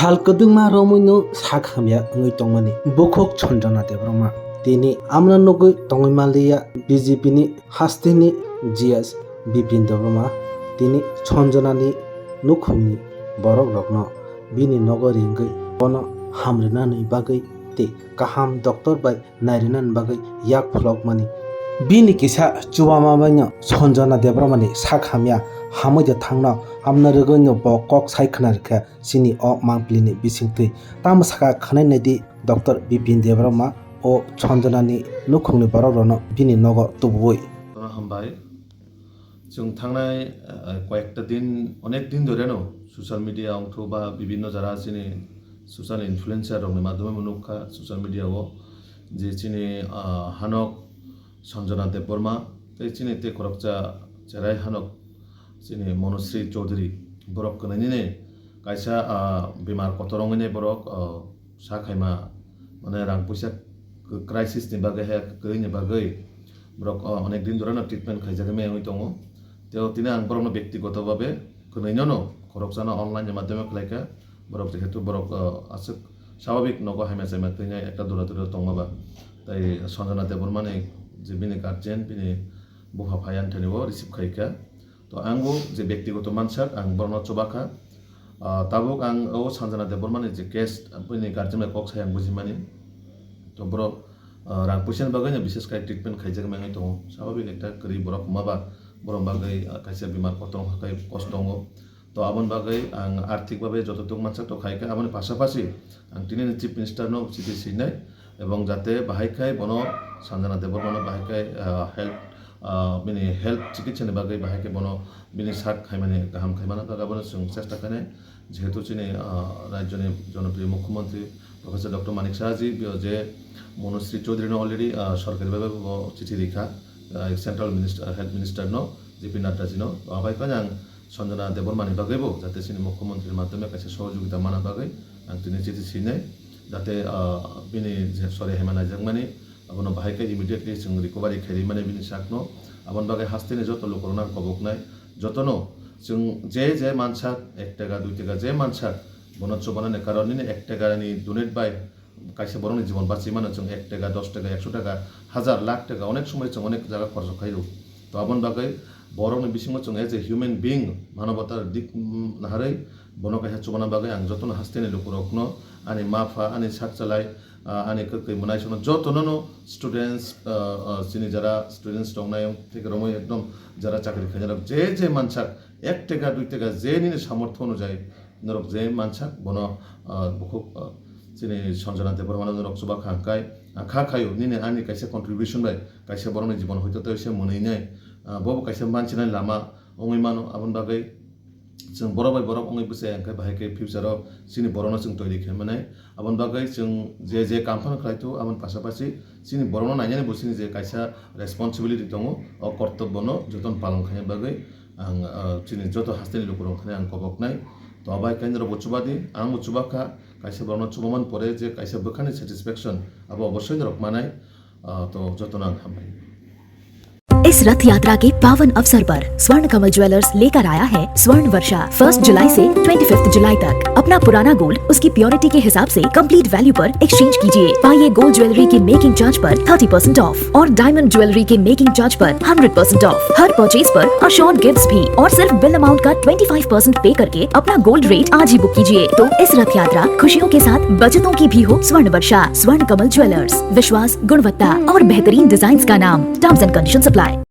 salkadungma romoino sakhamya ngui tongmani bokhok chonjana debroma tini amna nogoi tongmaliya BJP ni hastini GS Bipin debroma tini chonjanani nukhungni borok rokno bini nogori ngai bono hamrinani bagai te kaham doctor bai nairinan bagai yak phlok mani bini kisa chuwama baino chonjana debromani sakhamya hamoja thangna amna rogno bokok saikhanar kha sini o mangplini bisingtui tamsaka khanai nadi Dr. Bipin Debroma o chonjanani nukhungni borokrono bini nogo tubui হামবাই जों थांनाय কয়েকটা দিন অনেক দিন ধরে no social media অংশ বা বিভিন্ন যারা চিনি সোশ্যাল ইনফ্লুয়েন্সার রং মাধ্যমে মনুখা সোশ্যাল মিডিয়াও যে চিনি হানক সঞ্জনা দেববর্মা এই চিনিতে খরকচা চেরাই হানক চিনি মনুশ্রী চৌধুরী বরক কনাইনে কাইসা বেমার কত রঙিনে বরক সাখাইমা মানে রাং পয়সা ক্রাইসিস नि बागै हे गैनि बागै बरक अनेक दिन धरे ट्रिटमेंट खाइजागे मे दङ तेव तिने आं बरक व्यक्तिगतभावे कनैनो खरकजाना अनलाइन माध्यमे खलाइका बरक जेहेतु बरक आसक स्वाभाविक नगो हाइमा जायमा तैना एकटा दुरा दुरा दङबा ताइ सञ्जना देबबर्मानि जे बिनि गार्जियन बिनि बुहा फायान थनिबो रिसिभ खाइका तो आंबो जे व्यक्तिगत मानसाक आं बरन चबाखा ताबुक आं ओ सञ्जना देबबर्मानि जे गेस्ट बिनि गार्जियन कक साय आं बुजिमानि तो बरक रां पैसा बागै विशेष kai ट्रिटमेंट खाइजाग मे दङ स्वाभाविक एकटा गरीब बरक माबा बरम बागै खायसे बेमार कतं हाकाय कष्ट दङ तो आबन बागै आं आर्थिक भाबे जतटुक मानसा तो खायका आबन पासापासि आं तिनि चिफ मिनिस्टार नो चिठि सिनाय एबं जाते बाहायखाय बनो सञ्जना देबबर्मा बाहायखाय बिनि हेल्थ चिकित्सा नि बागै बाहायखाय बनो बिनि साथ खायमाने गाहाम खायमाना गाबोन जों चेष्टा खाने जेहेतु चिनि राज्यनि जनप्रिय मुख्यमंत्री प्रोफेसर डॉक्टर मानिक साहाजी जे মনুশ্রী চৌধুরী অলরেডি সরকারিভাবে চিঠি লেখা central minister health minister no JP Naddaji no আবাইকান आं সঞ্জনা দেববর্মানি বাগैबो যাতে সিনি মুখ্যমন্ত্রীর মাধ্যমে কাছে সহযোগিতা মানা বাগै आं তিনি চিঠি সিনাই যাতে বিনি সরে হেমানা জাংমানি আবনো বাহাইকাই ইমিডিয়েটলি जों रिकभारि खारि माने बिनि साकनो आबन बागै हास्तिनि जत लकरना कबकनाय जतनो जों जे मानसा 1 টাকা 2 টাকা जे मानसा बनच्च बनाने कारणे 1 টাকাनि डोनेट बाय কাইসে বরংনি জীবন বাঁচি মানে जों 1 টাকা 10 টাকা 100 টাকা হাজার লাখ টাকা অনেক সময় जों অনেক জায়গা খরচ খাইরো তো আবন বাগै বরংনি বিসিংও जों এজ এ হিউম্যান বিং মানবতার দিক নাহাरै বন কাইসা চবনা বাগै आं যতন হাস্তেনি লুকুরকনো আনি মাফা আনি সাকচালাই আনি কই মনাইছনো যতননো স্টুডেন্টস যিনি যারা স্টুডেন্টস দংনায় থেকে রমই একদম যারা চাকরি খাইরা যে মানসা 1 টাকা 2 টাকা যে নিনে সামর্থ্য অনুযায়ী নরক যে মানসা বন খুব চিনি সঞ্জনা দেববর্মা নরক সুবা খাঙ্কাই খা খায়ো নিনে আনি কাইসে কন্ট্রিবিউशन बाय কাইসে বরংনি জীবন হইতো তো এসে মনেইনাই বব কাইসে मानसिनाय लामा अंगै मानो आबन बागै जों बरबाय बरक अंगै बुसे अंकाय बाहायके फ्यूचाराव सिनि बरनो जों तैरि खालामनाय आबन बागै जों जे कामफान खालायतो आबन पासापासि सिनि बरनो नायनानै बुसिनि जे काइसा रेसपन्सिबिलिटी दङ अ कर्तव्यनो जतन पालन खालामनाय बागै आं सिनि जत हास्तेनि लुकुरं खाने आं कबकनाय तो आबाय केन्द्र बचुबादि आं उचुबाखा काइसे बरनो चुबमान परे जे काइसे बखानि सेटिस्फेक्शन अब अवश्य रक मानाय तो जतन आं खामबाय इस रथ यात्रा के पावन अवसर पर स्वर्ण कमल ज्वेलर्स लेकर आया है स्वर्ण वर्षा 1 जुलाई से 25 जुलाई तक। अपना पुराना गोल्ड उसकी प्योरिटी के हिसाब से कंप्लीट वैल्यू पर एक्सचेंज कीजिए। पाइए गोल्ड ज्वेलरी के मेकिंग चार्ज पर 30% ऑफ और डायमंड ज्वेलरी के मेकिंग चार्ज पर 100% ऑफ। हर परचेज पर अशोर्ड गिफ्ट्स भी और सिर्फ बिल अमाउंट का 25% पे करके अपना गोल्ड रेट आज ही बुक कीजिए। तो इस रथ यात्रा खुशियों के साथ बचतों की भी हो स्वर्ण वर्षा। स्वर्ण कमल ज्वेलर्स, विश्वास, गुणवत्ता और बेहतरीन डिजाइन का नाम। Terms and conditions apply.